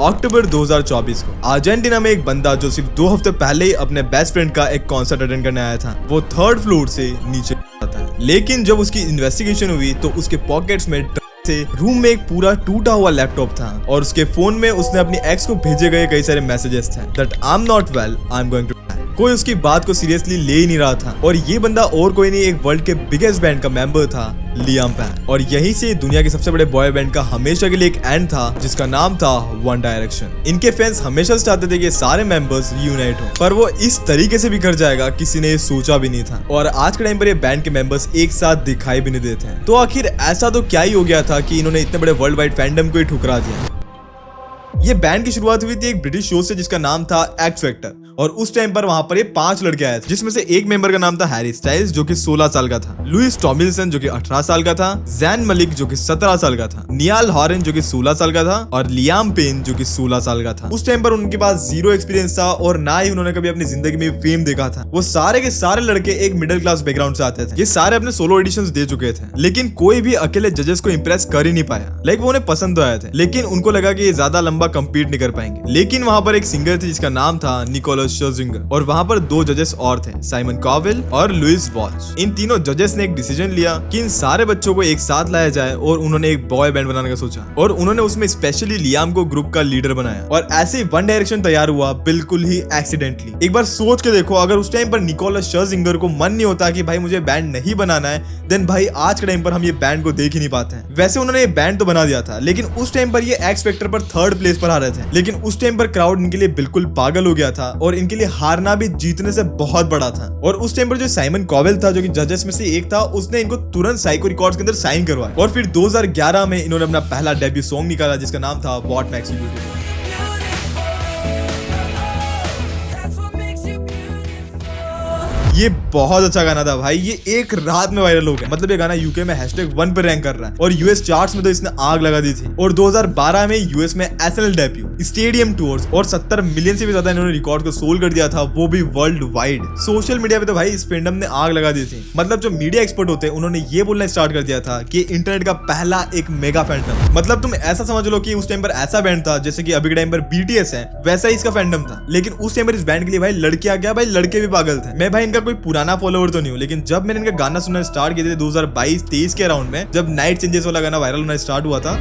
अक्टूबर 2024 को अर्जेंटीना में एक बंदा जो सिर्फ 2 हफ्ते पहले ही अपने बेस्ट फ्रेंड का एक कॉन्सर्ट अटेंड करने आया था, वो 3rd फ्लोर से नीचे था। लेकिन जब उसकी इन्वेस्टिगेशन हुई तो उसके पॉकेट्स में से रूम में एक पूरा टूटा हुआ लैपटॉप था और उसके फोन में उसने अपनी एक्स को भेजे गए कई सारे मैसेजेस थे that I am not well, I am going to die. कोई उसकी बात को सीरियसली ले ही नहीं रहा था और ये बंदा और कोई नहीं, एक वर्ल्ड के बिगेस्ट बैंड का मेंबर था, लियाम पैन। और यहीं से दुनिया के सबसे बड़े बॉय बैंड का हमेशा के लिए एक एंड था जिसका नाम था वन डायरेक्शन। इनके फैंस हमेशा से चाहते थे कि सारे मेंबर्स रीयूनाइट हो, पर वो इस तरीके से बिखर जाएगा किसी ने सोचा भी नहीं था। और आज के टाइम पर ये बैंड के मेंबर्स एक साथ दिखाई भी नहीं देते हैं। तो आखिर ऐसा तो क्या ही हो गया था कि इन्होंने इतने बड़े वर्ल्ड वाइड फैंडम को ही ठुकरा दिया। ये बैंड की शुरुआत हुई थी एक ब्रिटिश शो से जिसका नाम था एक्स फैक्टर और उस टाइम पर वहां पर ये 5 लड़के आए थे, जिसमें से एक मेंबर का नाम था हैरी स्टाइल्स जो कि 16 साल का था, लुइस टॉमिल्सन जो कि 18 साल का था, जैन मलिक जो कि 17 साल का था, नियाल हॉरेन जो कि 16 साल का था और लियाम पेन जो कि 16 साल का था। उस टाइम पर उनके पास 0 एक्सपीरियंस था और ना ही उन्होंने कभी अपनी जिंदगी में फेम देखा था। वो सारे के सारे लड़के एक मिडिल क्लास बैकग्राउंड से आते थे। ये सारे अपने सोलो एडिशंस दे चुके थे, लेकिन कोई भी अकेले जजेस को इंप्रेस कर ही नहीं पाया। वो उन्हें पसंद तो आए थे, लेकिन उनको लगा कि ये ज्यादा लंबा कंपीट नहीं कर पाएंगे। लेकिन वहां पर एक सिंगर थी जिसका नाम था निकोलस शर्जिंगर और वहां पर 2 जजेस और थे, साइमन कॉवेल और लुइस वॉल्च। इन तीनों जजेस ने एक डिसीजन लिया कि इन सारे बच्चों को एक साथ लाया जाए और उन्होंने एक बॉय बैंड बनाने का सोचा और उन्होंने उसमें स्पेशली लियाम को ग्रुप का लीडर बनाया। और ऐसे ही वन डायरेक्शन तैयार हुआ बिल्कुल ही एक्सीडेंटली। एक बार सोच के देखो, अगर उस टाइम पर निकोलस शर्जिंगर को मन नहीं होता कि भाई मुझे बैंड नहीं बनाना है, देन भाई आज के टाइम पर हम ये बैंड को देख ही नहीं पाते हैं। वैसे उन्होंने ये बैंड तो बना दिया था, लेकिन उस टाइम पर ये एक्स फैक्टर पर 3rd प्लेस पर आ रहे थे। लेकिन उस टाइम पर क्राउड इनके लिए बिल्कुल पागल हो गया था और इनके लिए हारना भी जीतने से बहुत बड़ा था। और उस टाइम पर जो साइमन कॉवेल था जो कि जजेस में से एक था, उसने इनको तुरंत साइको रिकॉर्ड्स के अंदर साइन करवाया और फिर 2011 में इन्होंने अपना पहला डेब्यू सॉन्ग निकाला जिसका नाम था व्हाट मेक्स यू ब्यूटीफुल। ये बहुत अच्छा गाना था भाई, ये एक रात में वायरल हो गया। मतलब ये गाना यूके में #1 पर रैंक कर रहा है और यूएस चार्ट्स में तो इसने आग लगा दी थी। और 2012 में यूएस में एसएनएल डेब्यू, स्टेडियम टूर्स और 70 मिलियन से भी ज्यादा इन्होंने रिकॉर्ड को सोल्ड कर दिया था, वो भी वर्ल्ड वाइड। सोशल मीडिया पे तो भाई इस फैंडम ने आग लगा दी थी। मतलब जो मीडिया एक्सपर्ट होते हैं उन्होंने ये बोलना स्टार्ट कर दिया था कि इंटरनेट का पहला एक मेगा फैंडम। मतलब तुम ऐसा समझ लो कि उस टाइम पर ऐसा बैंड था जैसे कि अभी के टाइम पर बीटीएस है, वैसा ही इसका फैंडम था। लेकिन उस टाइम पर इस बैंड के लिए भाई लड़के आ गया, भाई लड़के भी पागल थे। मैं भाई इनका कोई पुराना फॉलोवर तो नहीं हूँ, लेकिन जब मैंने इनका गाना सुनना स्टार्ट किया था 2022-23 के अराउंड में, जब नाइट चेंजेस वाला गाना वायरल होना स्टार्ट हुआ था,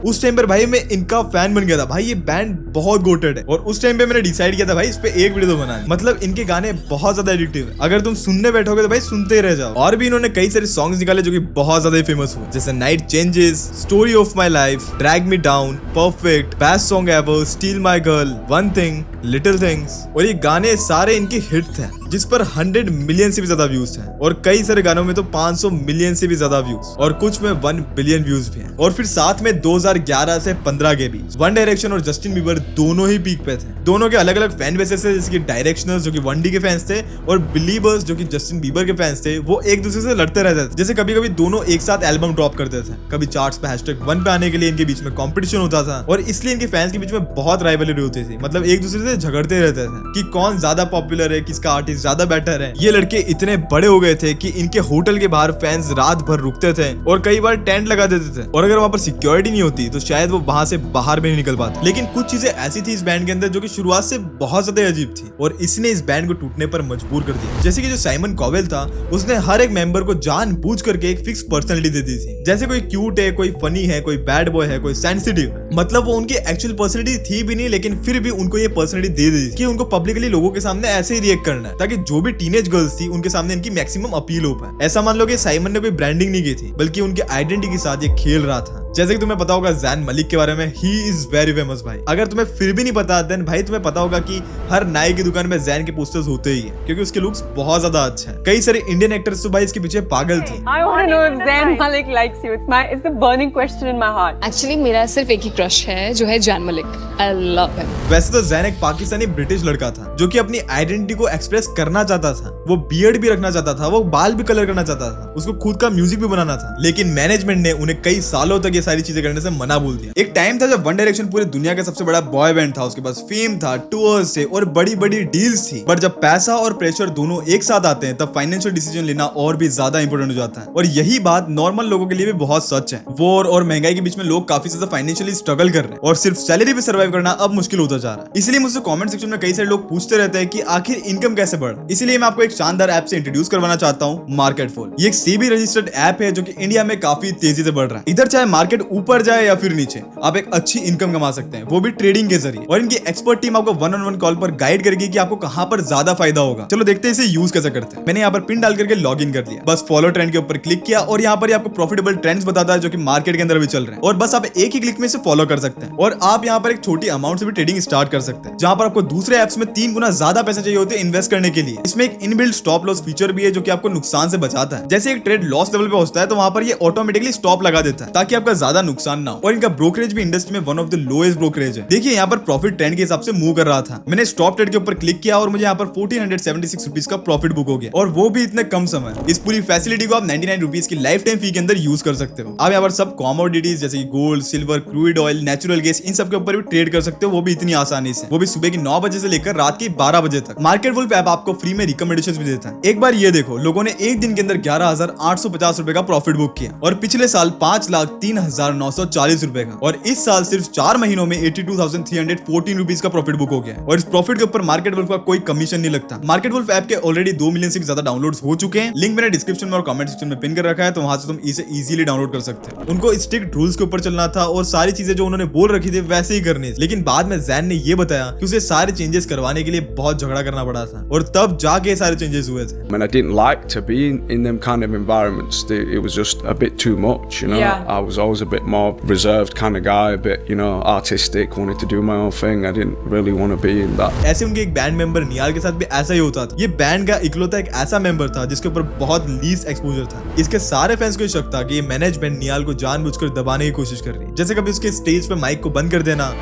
उस टाइम पर भाई मैं इनका फैन बन गया था। भाई ये बैंड बहुत गोटेड है और उस टाइम पे मैंने डिसाइड किया था भाई इस पे एक वीडियो तो बनाना। मतलब इनके गाने बहुत ज्यादा एडिक्टिव है, अगर तुम सुनने बैठोगे तो भाई सुनते ही रह जाओ। और भी इन्होंने कई सारे सॉन्ग्स निकाले जो कि बहुत ज्यादा फेमस हुए, जैसे night changes, story of my life, drag me down, perfect, best song ever, steel my girl, one thing, little things. और ये गाने सारे इनके हिट थे जिस पर 100 मिलियन से भी ज्यादा व्यूज थे और कई सारे गानों में तो 500 मिलियन से भी ज्यादा व्यूज और कुछ में 1 बिलियन व्यूज भी हैं। और फिर साथ में 2011 से 15 के बीच वन डायरेक्शन और जस्टिन बीबर दोनों ही पीक पे थे। दोनों के अलग अलग फैन बेसेस थे, जैसे कि डायरेक्शनर्स जो कि 1D के फैंस थे और बिलीवर्स जो कि जस्टिन बीबर के फैंस थे। वो एक दूसरे से लड़ते रहते थे, जैसे कभी कभी दोनों एक साथ एल्बम ड्रॉप करते थे, कभी चार्ट्स पे #1 पे आने के लिए इनके बीच में कंपटीशन होता था और इसलिए इनके फैंस के बीच में बहुत राइवलरी होती थी। मतलब एक दूसरे से झगड़ते रहते थे कि कौन ज्यादा पॉपुलर है, किसका आर्टिस्ट ज्यादा बेटर है। ये लड़के इतने बड़े हो गए थे कि इनके होटल के बाहर फैंस रात भर रुकते थे और कई बार टेंट लगा देते थे और अगर वहां पर सिक्योरिटी नहीं होती तो शायद वो वहां से बाहर भी नहीं निकल पाते। लेकिन कुछ चीजें ऐसी थी इस बैंड के अंदर जो कि शुरुआत से बहुत ज्यादा अजीब थी और इसने इस बैंड को टूटने पर मजबूर कर दिया। जैसे कि जो साइमन कॉवेल था उसने हर एक मेंबर को जानबूझ करके एक फिक्स पर्सनैलिटी दे दी थी, जैसे कोई क्यूट है, कोई फनी है, कोई बैड बॉय है, कोई सेंसिटिव है। मतलब वो उनकी एक्चुअल पर्सनैलिटी थी भी नहीं, लेकिन फिर भी उनको ये पर्सनैलिटी दे दी कि उनको पब्लिकली लोगों के सामने ऐसे ही रिएक्ट करना है ताकि जो भी टीनेज गर्ल्स थी उनके सामने इनकी मैक्सिमम अपील हो पाए। ऐसा मान लो कि साइमन ने कोई ब्रांडिंग नहीं की थी, बल्कि उनके आइडेंटिटी के साथ ये खेल रहा था। जैसे कि तुम्हें पता होगा जैन मलिक के बारे में, ही इज वेरी फेमस भाई। अगर तुम्हें फिर भी नहीं पता देन भाई तुम्हें पता होगा कि हर नाई की दुकान में जैन के पोस्टर्स होते ही हैं क्योंकि उसके लुक्स बहुत ज्यादा अच्छे हैं। कई सारे इंडियन एक्टर्स तो भाई इसके पीछे पागल थे। I want to know if Zayn Malik likes you. It's the burning question in my heart. Actually मेरा सिर्फ एक ही क्रश है जो है Jain Malik. I love him. वैसे तो जैन एक पाकिस्तानी ब्रिटिश लड़का था जो कि अपनी आइडेंटिटी को एक्सप्रेस करना चाहता था। वो बियर्ड भी रखना चाहता था, वो बाल भी कलर करना चाहता था, उसको खुद का म्यूजिक भी बनाना था, लेकिन मैनेजमेंट ने उन्हें कई सालों तक ये सारी चीजें करने से मना बोल दिया। एक टाइम था जब वन डायरेक्शन पूरी दुनिया का सबसे बड़ा बॉय बैंड था, उसके पास फेम था, टूर्स थे और बड़ी बड़ी डील्स थी। पर जब पैसा और प्रेशर दोनों एक साथ आते हैं तब फाइनेंशियल डिसीजन लेना और भी ज्यादा इंपॉर्टेंट हो जाता है। और यही बात नॉर्मल लोगों के लिए भी बहुत सच है। वॉर और महंगाई के बीच में लोग काफी ज्यादा फाइनेंशियली स्ट्रगल कर रहे हैं और सिर्फ सैलरी पे सर्वाइव करना अब मुश्किल होता जा रहा है। इसलिए मुझसे कमेंट सेक्शन में कई सारे लोग पूछते रहते हैं कि आखिर इनकम कैसे बढ़े। इसलिए मैं आपको एक शानदार ऐप से इंट्रोड्यूस करवाना चाहता हूँ, मार्केटफुल। ये एक सेबी रजिस्टर्ड ऐप है जो कि इंडिया में काफी तेजी से बढ़ रहा है। इधर चाहे मार्केट ऊपर जाए या फिर नीचे, आप एक अच्छी इनकम कमा सकते हैं, वो भी ट्रेडिंग के जरिए। और इनकी एक्सपर्ट टीम आपको 1-on-1 कॉल पर गाइड करेगी कि आपको कहां पर ज्यादा फायदा होगा। चलो देखते हैं इसे यूज कैसे करते हैं। मैंने यहाँ पर पिन डाल करके लॉग इन कर लिया, बस फॉलो ट्रेंड के ऊपर क्लिक किया और यहाँ पर आपको प्रॉफिटेबल ट्रेंड्स बताता है जो कि मार्केट के अंदर भी चल रहे हैं। और बस आप एक ही क्लिक में इसे फॉलो कर सकते हैं और आप यहाँ पर एक छोटी अमाउंट से भी ट्रेडिंग स्टार्ट कर सकते हैं, जहां पर आपको दूसरे ऐप्स में 3 गुना ज्यादा पैसे चाहिए होते हैं इन्वेस्ट करने के लिए। इसमें एक इनबिल्ट स्टॉप लॉस फीचर भी है जो कि आपको नुकसान से बचाता है। जैसे एक ट्रेड लॉस लेवल पे होता है तो वहां पर ये ऑटोमेटिकली स्टॉप लगा देता है ताकि आपका ज्यादा नुकसान ना हो। और इनका ब्रोकरेज भी इंडस्ट्री में one of the lowest brokerage है। देखिए यहाँ पर प्रॉफिट ट्रेंड के हिसाब से मूव कर रहा था। मैंने स्टॉप ट्रेड के ऊपर क्लिक किया और मुझे यहाँ पर 1476 रुपीज का प्रॉफिट बुक हो गया, और वो भी इतने कम समय। इस पूरी फैसिलिटी को आप 99 रुपीज की लाइफ टाइम फी के अंदर यूज कर सकते हो। आप यहाँ पर सब कॉमोडिटीज जैसे gold, silver, crude oil, natural gas, इन सब के ऊपर भी ट्रेड कर सकते हो, वो भी इतनी आसानी से, वो भी सुबह की 9 बजे से लेकर रात के 12 बजे तक। मार्केट वुल्फ ऐप आपको फ्री में रिकमेंडेशंस भी देता है। एक बार ये देखो, लोगों ने एक दिन के अंदर 11,850 रुपए का प्रॉफिट बुक किया और पिछले साल 5,03,940 रुपए का, और इस साल सिर्फ 4 महीनों में 82,314 रुपीज का प्रॉफिट बुक हो गया। और इस प्रॉफिट के ऊपर मार्केट वुल्फ का कोई कमीशन नहीं लगता। मार्केट वुल्फ ऐप के ऑलरेडी 2 मिलियन से ज्यादा डाउनलोड्स हो चुके हैं। लिंक मैंने डिस्क्रिप्शन में और कमेंट सेक्शन में पिन कर रखा है, तो वहां से तुम इसे इजीली डाउनलोड कर सकते हो। उनको स्ट्रिक्ट रूल्स के ऊपर चलना था और सारी चीजें जो उन्होंने बोल रखी थी वैसे ही करनी, लेकिन बाद में जैन ने ये बताया कि उसे सारे चेंजेस करवाने के लिए बहुत झगड़ा करना पड़ा था और तब जाके सारे चेंजेस हुए थे। I mean, I didn't like to be in them kind of environments. It was just a bit too much, you know. Yeah. I was always a bit more reserved kind of guy, a bit, you know, artistic, wanted to do my own thing. I didn't really want to be in that. ऐसे उनके एक band member Niall के साथ भी ऐसा ही होता था। ये बैंड का इकलौता एक ऐसा मेंबर था जिसके ऊपर बहुत लीस्ट एक्सपोजर था। इसके सारे फैंस को शक था कि ये मैनेजमेंट नियाल को जानबूझकर दबाने की कोशिश कर रही है, जैसे कभी उसके स्टेज पे माइक को बंद कर देना,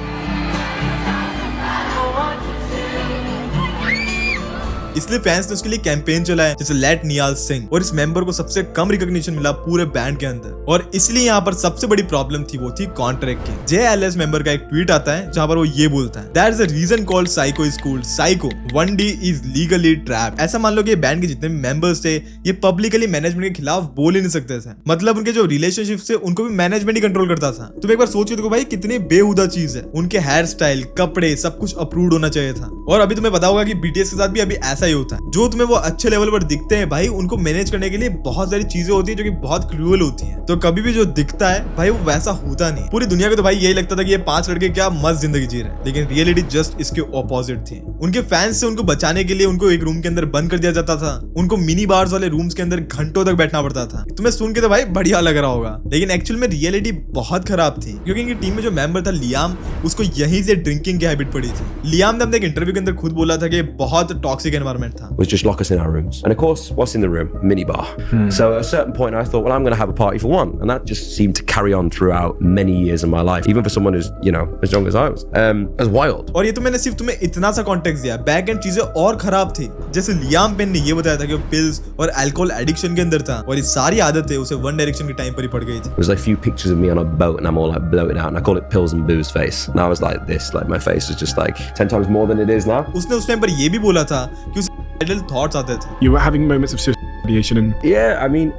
इसलिए फैंस ने उसके लिए कैंपेन चलाया जैसे लेट नियाल सिंग, और इस मेंबर को सबसे कम रिकॉग्निशन मिला पूरे बैंड के अंदर। और इसलिए यहाँ पर सबसे बड़ी प्रॉब्लम थी, वो थी कॉन्ट्रैक्ट की। JLS मेंबर का एक ट्वीट आता है जहां पर वो ये बोलता है, that is the reason called psycho is called psycho, 1D is legally trapped. ऐसा मान लो कि बैंड के जितने भी मेंबर्स थे ये पब्लिकली मैनेजमेंट के खिलाफ बोल ही नहीं सकते थे। मतलब उनके जो रिलेशनशिप थे उनको भी मैनेजमेंट ही कंट्रोल करता था। तुम एक बार सोच के देखो भाई, कितनी बेहुदा चीज है। उनके हेयर स्टाइल, कपड़े, सब कुछ अप्रूव्ड होना चाहिए था। और अभी तुम्हें पता होगा कि BTS के साथ भी अभी ऐसा ही होता है। जो तुम्हें वो अच्छे लेवल पर दिखते हैं भाई, उनको मैनेज करने के लिए बहुत सारी चीजें होती है जो कि बहुत क्रूअल होती हैं। तो कभी भी जो दिखता है भाई वो वैसा होता नहीं। पूरी दुनिया को तो भाई यही लगता था कि ये 5 लड़के क्या मस्त जिंदगी जी रहे हैं, लेकिन रियलिटी जस्ट इसके ऑपोजिट थी। उनके फैंस से उनको बचाने के लिए उनको एक रूम के अंदर बंद कर दिया जाता था। उनको मिनी बार्स वाले रूम्स के अंदर घंटों तक बैठना पड़ता था। तुम्हें सुन के तो भाई बढ़िया लग रहा होगा, लेकिन एक्चुअल में रियलिटी बहुत खराब थी, क्योंकि इनकी टीम में जो मेंबर था लियाम, उसको यहीं से ड्रिंकिंग की हैबिट पड़ी थी। लियाम ने अपने एक इंटरव्यू के अंदर खुद बोला था कि बहुत टॉक्सिक एनवायरनमेंट था। Was just lock us in our rooms. And of course, what's in the room? Minibar. So at a certain point I thought, well, I'm going to have a party for one. And that just seemed to carry on throughout many years of my life, even for someone who's, you know, as young as I was. It was wild. और ये तो मैंने सिर्फ तुम्हें इतना सा context दिया, back and चीजें और खराब थी। जैसे लियाम पेन ने ये बताया था कि वो पिल्स और अल्कोहल एडिक्शन के अंदर था, और ये सारी आदतें उसे वन डायरेक्शन के टाइम पर ही पड़ गई थी। There's like a few pictures of me on a boat and I'm all like bloated out and I call it pills and booze face. And I was like this, like my face was just like 10 times more than it is now. उसने उस time पर ये भी बोला था कि उसे suicidal thoughts आते थे। You were having moments of suicidation and Yeah, I mean,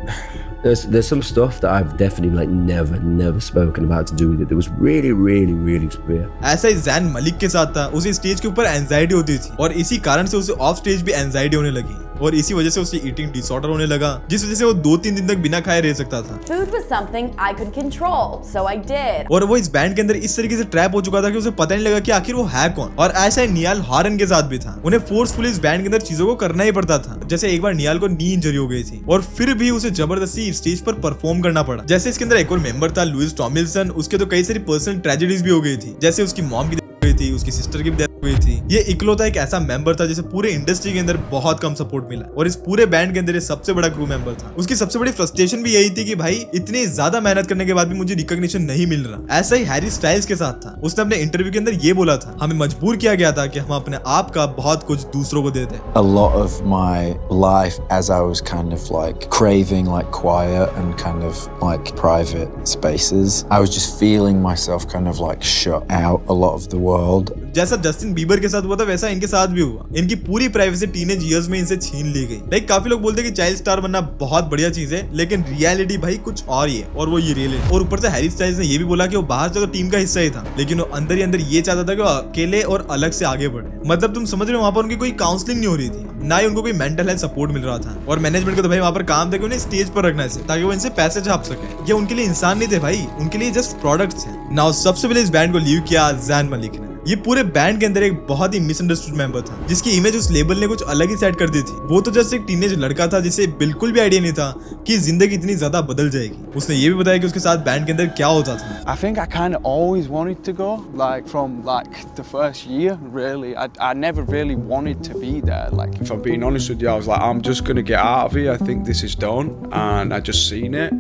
there's some stuff that I've definitely like never spoken about to do with it. It was really severe. ऐसा ही जैन मलिक के साथ था। उसे स्टेज के ऊपर anxiety होती थी और इसी कारण से उसे ऑफ स्टेज भी एंजाइटी होने लगी, और इसी वजह से उसे ईटिंग डिसऑर्डर होने लगा, जिस वजह से वो 2-3 दिन तक बिना खाए रह सकता था। Food was something I could control, so I did. और वो इस बैंड के अंदर इस तरीके से ट्रैप हो चुका था कि उसे पता नहीं लगा कि आखिर वो है कौन। और ऐसा ही नियाल हॉरन के साथ भी था। उन्हें फोर्सफुली इस बैंड के अंदर चीजों को करना ही पड़ता था। जैसे एक बार नियाल को नी इंजरी हो गई थी और फिर भी उसे जबरदस्ती स्टेज पर परफॉर्म करना पड़ा। जैसे इसके अंदर एक और मेंबर था लुइस टॉमिल्सन, उसके तो कई सारी पर्सनल ट्रेजेडीज भी हो गई थी। जैसे उसकी मॉम की डेथ हो गई थी, उसकी सिस्टर की भी डेथ हो गई थी, थी, ये इकलौता एक ऐसा मेंबर था जिसे पूरे इंडस्ट्री के अंदर बहुत कम सपोर्ट मिला और इस पूरे बैंड के अंदर ये सबसे बड़ा क्रू मेंबर था। उसकी सबसे बड़ी फ्रस्ट्रेशन भी यही थी कि भाई इतनी ज्यादा मेहनत करने के बाद भी मुझे रिकॉग्निशन नहीं मिल रहा। ऐसा ही हैरी स्टाइल्स के साथ था। उसने अपने इंटरव्यू के अंदर ये बोला था, हमें मजबूर किया गया था कि हम अपने आप का बहुत कुछ दूसरों को दे दें। A lot of my life as I was kind of like craving like quiet and kind of like private spaces, I was just feeling myself kind of like shut out a lot of the world. जैसा Justin Bieber के साथ हुआ था वैसा इनके साथ भी हुआ। इनकी पूरी प्राइवेसी टीनेज इयर्स में इनसे छीन ली गई। लाइक काफी लोग बोलते हैं कि चाइल्ड स्टार बनना बहुत बढ़िया चीज है, लेकिन रियलिटी भाई कुछ और ही है, और वो ये रियल है। और ऊपर से हैरी स्टाइल्स ने ये भी बोला कि वो बाहर से तो टीम का हिस्सा ही था, लेकिन वो अंदर ही अंदर ये चाहता था कि वो अकेले और अलग से आगे बढ़े। मतलब तुम समझ रहे हो, वहां पर उनकी कोई काउंसलिंग नहीं हो रही थी, ना ही उनको कोई मेंटल हेल्थ सपोर्ट मिल रहा था। और मैनेजमेंट को तो भाई वहां पर काम था कि उन्हें स्टेज पर रखना है ताकि वो इनसे पैसे छाप सके। ये उनके लिए इंसान नहीं थे भाई, उनके लिए जस्ट प्रोडक्ट्स हैं। नाउ सबसे पहले इस बैंड को लीव किया जैन मलिक ने। ये पूरे बैंड के अंदर एक बहुत ही मिसअंडरस्टूड मेंबर था, जिसकी इमेज उस लेबल ने कुछ अलग ही सेट कर दी थी। वो तो जस्ट एक टीनेज लड़का था जिसे बिल्कुल भी आइडिया नहीं था कि जिंदगी इतनी ज्यादा बदल जाएगी। उसने ये भी बताया कि उसके साथ बैंड के अंदर क्या होता था। I think I kind of always wanted to go, like from like the first year. Really, I never really wanted to be there. Like, If I'm being honest with you, I was like, I'm just gonna get out of here. I think this is done, and I just seen it,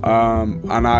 and I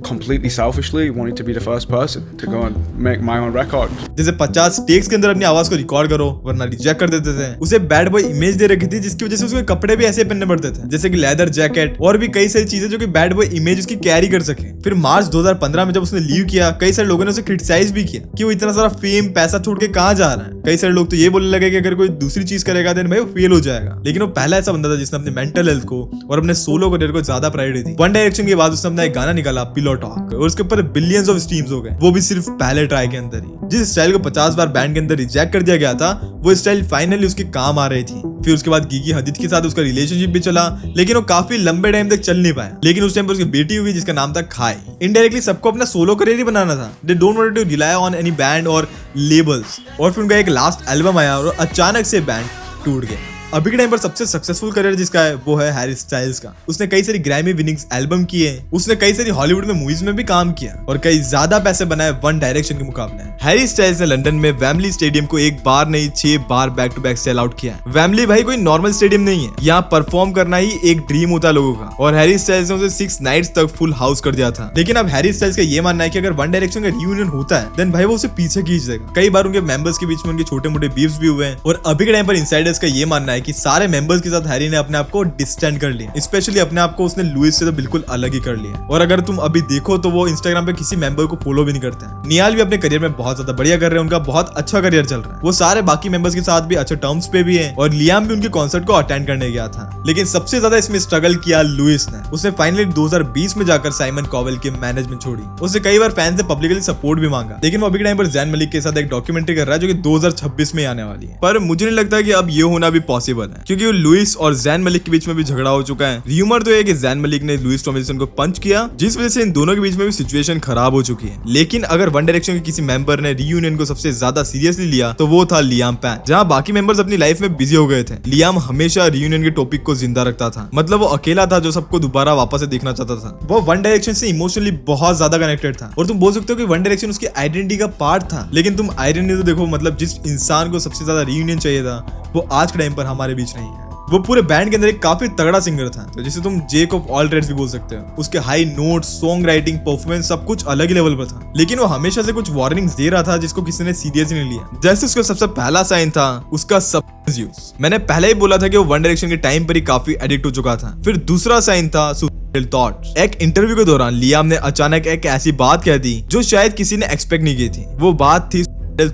completely selfishly wanted to be the first person to go and make my own record. जैसे 50 takes के अंदर अपनी आवाज को record करो वरना reject कर देते थे। उसे बैड बॉय इमेज दे रखी थी, जिसकी वजह से उसके कपड़े भी ऐसे पहनने पड़ते थे जैसे कि लेदर जैकेट और भी कई सारी चीजें जो कि बैड बॉय इमेज उसकी कैरी कर सके। फिर मार्च 2015 में जब उसने लीव किया, कई सारे लोगों ने उसे क्रिटिसाइज भी किया कि वो इतना सारा फेम पैसा छोड़ के कहाँ जा रहा है। कई सारे लोग तो ये बोलने लगे कि अगर कोई दूसरी चीज करेगा देन भाई वो फेल हो जाएगा। लेकिन वो पहला ऐसा बंदा था जिसने अपने मेंटल हेल्थ को और अपने सोलो करियर को ज्यादा प्रायोरिटी दी। वन डायरेक्शन के बाद उसने अपना एक गाना निकाला पिलो टॉक, और उसके ऊपर बिलियंस ऑफ स्ट्रीम्स हो गए, वो भी सिर्फ पहले ट्राई के अंदर ही। जिस स्टाइल को 50 बार बैंड के अंदर रिजेक्ट कर दिया गया था, वो स्टाइल फाइनली उसके काम आ रही थी। फिर उसके बाद गिगी हदीद के साथ उसका रिलेशनशिप भी चला, लेकिन वो काफी लंबे टाइम तक चल नहीं पाया। लेकिन उस टाइम पर उसकी बेटी हुई जिसका नाम था खाई। इनडायरेक्टली सबको अपना सोलो करियर ही बनाना था। They don't want to rely on any band और लेबल्स। और फिर उनका एक लास्ट एल्बम आया और अचानक से बैंड टूट गया। अभी के टाइम पर सबसे सक्सेसफुल करियर जिसका है वो है हैरी स्टाइल्स का। उसने कई सारी ग्रैमी विनिंग्स एल्बम किए, उसने कई सारी हॉलीवुड में मूवीज में भी काम किया और कई ज्यादा पैसे बनाए वन डायरेक्शन के मुकाबले। हैरी स्टाइल्स ने लंदन में वेम्बली स्टेडियम को एक बार नहीं 6 बार back to back sell out किया। वेम्बली भाई कोई नॉर्मल स्टेडियम नहीं है, यहाँ परफॉर्म करना ही एक ड्रीम होता है लोगों का, और हैरी स्टाइल्स ने उसे 6 नाइट्स तक फुल हाउस कर दिया था। लेकिन अब हैरी स्टाइल्स का ये मानना है कि अगर वन डायरेक्शन का रियूनियन होता है देन भाई वो उसे पीछे खींच देगा। कई बार उनके मेंबर्स के बीच में उनके छोटे मोटे बीफ्स भी हुए हैं, और अभी के टाइम पर इनसाइडर्स का ये मानना है कि सारे मेंबर्स के साथ हैरी ने अपने आप को डिस्टेंट कर लिया। स्पेशली अपने आप को उसने लुइस से तो बिल्कुल अलग ही कर लिया। और अगर तुम अभी देखो तो वो इंस्टाग्राम पे किसी मेंबर को फॉलो भी नहीं करते हैं। नियाल भी अपने करियर में बहुत ज्यादा बढ़िया कर रहे हैं, उनका बहुत अच्छा करियर चल रहा है। वो सारे बाकी मेंबर्स के साथ भी अच्छे टर्म्स पे भी हैं, और लियाम भी उनके कॉन्सर्ट को अटेंड करने गया था। लेकिन सबसे ज्यादा इसमें स्ट्रगल किया लुइस ने। उसने फाइनली 2020 में जाकर साइमन कॉवेल की मैनेजमेंट छोड़ी। उसने कई बार फैन से पब्लिकली सपोर्ट भी मांगा, लेकिन वो अभी के टाइम पर जैन मलिक के साथ एक डॉक्यूमेंट्री कर रहा है जो कि 2026 में आने वाली है। पर मुझे नहीं लगता कि अब ये होना भी पॉसिबल है, क्योंकि लुइस और जैन मलिक के बीच में भी झगड़ा हो चुका है। र्यूमर तो है कि जैन मलिक ने लुइस टॉमिल्सन को पंच किया, जिस वजह से इन दोनों के बीच में भी सिचुएशन खराब हो चुकी है। लेकिन अगर वन डायरेक्शन के किसी मेंबर ने रियूनियन को सबसे ज्यादा सीरियसली लिया तो वो था लियाम पैन। जहां बाकी मेंबर्स अपनी लाइफ में बिजी हो गए थे, लियाम हमेशा रियूनियन के टॉपिक को जिंदा रखता था। मतलब वो अकेला था जो सबको दोबारा वापस से देखना चाहता था। वो वन डायरेक्शन से इमोशनली बहुत ज्यादा कनेक्टेड था, और तुम बोल सकते हो कि वन डायरेक्शन उसकी आइडेंटिटी का पार्ट था। लेकिन तुम आइडेंटिटी तो देखो, मतलब जिस इंसान को सबसे ज्यादा रियूनियन चाहिए था वो आज के टाइम पर हमारे बीच नहीं है। वो पूरे बैंड के अंदर एक काफी तगड़ा सिंगर था, तो जिसे तुम जेक ऑफ ऑल ट्रेड्स भी बोल सकते हो। उसके high notes, song writing, performance सब कुछ अलग ही लेवल पर था। लेकिन वो हमेशा से कुछ वार्निंग्स दे रहा था जिसको किसी ने सीरियस ही नहीं लिया। जैसे उसका सबसे पहला साइन था उसका सब्सटेंस यूज। मैंने पहले ही बोला था कि वो वन डायरेक्शन के टाइम पर ही काफी एडिक्ट हो चुका था। फिर दूसरा साइन था सुसाइडल थॉट्स। एक इंटरव्यू के दौरान लियाम ने अचानक एक ऐसी बात कह दी जो शायद किसी ने एक्सपेक्ट नहीं की थी। वो बात थी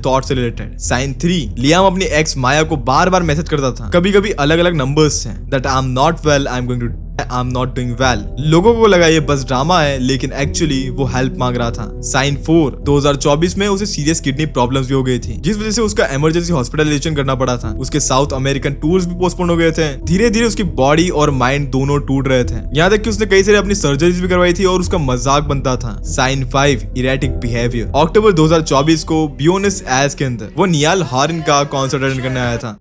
थॉट से रिलेटेड। साइन 3, लियाम अपनी एक्स माया को बार बार मैसेज करता था, कभी कभी अलग अलग नंबर्स हैं, that I am not well, I am going to I am not doing well. लोगों को लगा ये बस ड्रामा है, लेकिन एक्चुअली वो हेल्प मांग रहा था। साइन 4, 2024 में उसे सीरियस किडनी प्रॉब्लम्स भी हो गई थी, जिस वजह से उसका इमरजेंसी हॉस्पिटलाइजेशन करना पड़ा था। उसके साउथ अमेरिकन टूर्स भी पोस्टपोन हो गए थे। धीरे धीरे उसकी बॉडी और माइंड दोनों टूट रहे थे, यहाँ तक कि उसने कई सारी अपनी सर्जरीज भी करवाई थी और उसका मजाक बनता था। Sign 5, erratic behaviour. अक्टूबर 2024 को ब्यूनस एयर्स के अंदर वो नियाल हॉर्न का कॉन्सर्ट अटेंड करने आया था।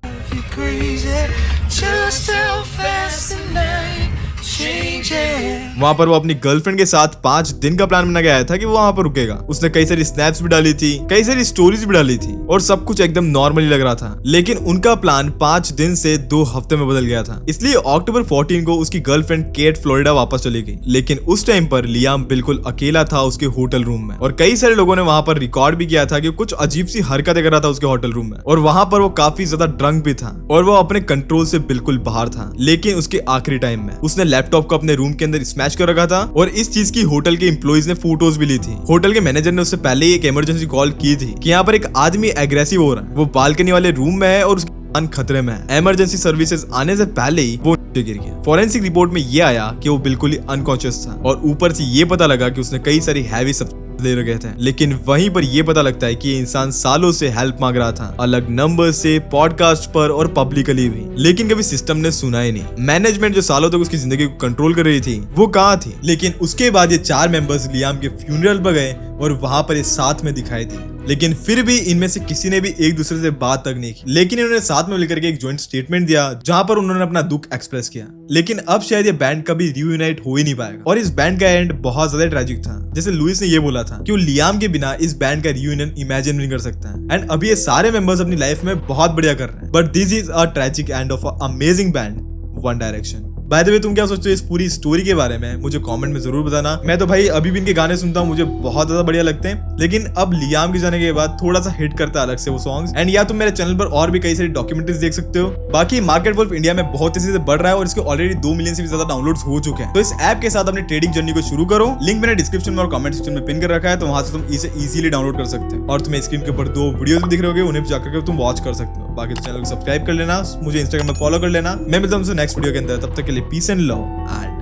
Just how fast the night changes. वहाँ पर वो अपनी गर्लफ्रेंड के साथ 5 दिन का प्लान बना के आया था कि वो वहाँ पर रुकेगा। उसने कई सारी स्नैप्स भी डाली थी, कई सारी स्टोरीज भी डाली थी और सब कुछ एकदम नॉर्मली लग रहा था। लेकिन उनका प्लान 5 दिन से 2 हफ्ते में बदल गया था। इसलिए अक्टूबर 14 को उसकी गर्लफ्रेंड केट फ्लोरिडा वापस चली गई। लेकिन उस टाइम पर लियाम बिल्कुल अकेला था उसके होटल रूम में और कई सारे लोगों ने वहाँ पर रिकॉर्ड भी किया था कि कुछ अजीब सी हरकतें कर रहा था उसके होटल रूम में और वहाँ पर वो काफी ज्यादा ड्रंक भी था और वो अपने कंट्रोल से बिल्कुल बाहर था। लेकिन उसके आखिरी टाइम में उसने लैपटॉप को अपने रूम के अंदर स्मैश कर रखा था और इस चीज की होटल के एम्प्लॉइज ने फोटोज भी ली थी। होटल के मैनेजर ने उससे पहले ही एक इमरजेंसी कॉल की थी कि यहाँ पर एक आदमी एग्रेसिव हो रहा है, वो बालकनी वाले रूम में है और उसकी जान खतरे में है। इमरजेंसी सर्विसेज आने से पहले ही वो नीचे गिर गया। फोरेंसिक रिपोर्ट में ये आया कि वो बिल्कुल ही अनकॉन्शियस था और ऊपर से ये पता लगा कि उसने कई सारी हैवी सब्सटेंस ले रखे थे। लेकिन वहीं पर ये पता लगता है कि ये इंसान सालों से हेल्प मांग रहा था, अलग नंबर से, पॉडकास्ट पर और पब्लिकली भी, लेकिन कभी सिस्टम ने सुना ही नहीं। मैनेजमेंट जो सालों तक उसकी जिंदगी को कंट्रोल कर रही थी वो कहाँ थी। लेकिन उसके बाद ये 4 मेंबर्स लियाम के फ्यूनरल पर गए और वहां पर ये साथ में दिखाई दिए। लेकिन फिर भी इनमें से किसी ने भी एक दूसरे से बात तक नहीं की। लेकिन इन्होंने साथ में मिलकर के एक जॉइंट स्टेटमेंट दिया जहां पर उन्होंने अपना दुख एक्सप्रेस किया। लेकिन अब शायद ये बैंड कभी रियूनाइट हो ही नहीं पाएगा और इस बैंड का एंड बहुत ज्यादा ट्रेजिक था। जैसे लुइस ने ये बोला था कि वो लियाम के बिना इस बैंड का रियूनियन इमेजिन नहीं कर सकता है। एंड अभी ये सारे मेंबर्स अपनी लाइफ में बहुत बढ़िया कर रहे हैं, but this is a tragic end of a amazing bend one direction. By the way, तुम क्या सोचते हो इस पूरी स्टोरी के बारे में? मुझे कमेंट में जरूर बताना। मैं तो भाई अभी भी इनके गाने सुनता हूँ, मुझे बहुत ज्यादा बढ़िया लगते हैं। लेकिन अब लियाम के जाने के बाद थोड़ा सा हिट करता है अलग से वो सॉन्ग्स। एंड या तुम मेरे चैनल पर और भी कई सारी डॉक्यूमेंट्रीज देख सकते हो। बाकी मार्केट वुल्फ इंडिया में बहुत तेजी से बढ़ रहा है और इसके ऑलरेडी 2 मिलियन से भी ज्यादा डाउनलोड्स हो चुके हैं। तो इस ऐप के साथ अपनी ट्रेडिंग जर्नी को शुरू करो। लिंक मैंने डिस्क्रिप्शन में और कमेंट सेक्शन में पिन कर रखा है, तो वहां से तुम इसे इजीली डाउनलोड कर सकते हो। और तुम्हें स्क्रीन के ऊपर 2 वीडियोस भी दिख रहे होंगे, उन्हें भी जाकर तुम वॉच कर सकते हो। बाकी तो चैनल को सब्सक्राइब कर लेना, मुझे इंस्टाग्राम में फॉलो कर लेना। मैं मिलता हूं नेक्स्ट वीडियो के अंदर, तब तक के लिए peace and love and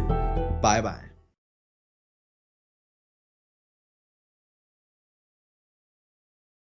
bye bye.